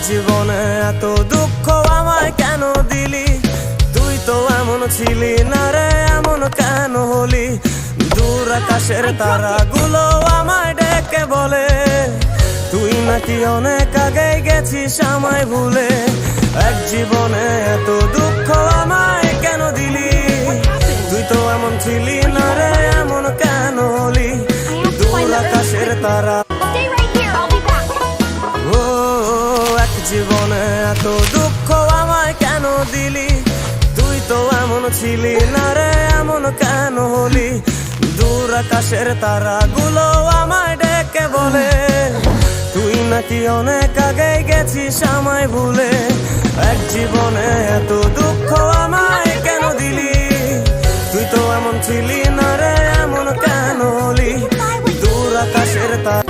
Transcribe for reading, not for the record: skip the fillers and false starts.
জীবনে এত দুঃখ আমায় কেন দিলি, তুই তো এমন ছিলি না রে, এমন কেন হলি? দূর আকাশের তারাগুলো আমায় ডেকে বলে, তুই নাকি অনেক আগে গেছিস আমায় ভুলে। এক জীবনে এত দুঃখ আমায় কেন দিলি, তুই তো এমন ছিলি না রে, এমন কেন হলি? দূর আকাশের তারা এক জীবনে এত দুঃখ আমায় কেন দিলি, তুই তো এমন ছিলি না রে, এমন কেন হলি? দূর আকাশের তারাগুলো আমায় ডেকে বলে, তুই নাকি অনেক আগে গেছিস আমায় ভুলে। এক জীবনে এত দুঃখ আমায় কেন দিলি, তুই তো এমন ছিলি না রে, এমন কেন হলি? দূর আকাশের তারা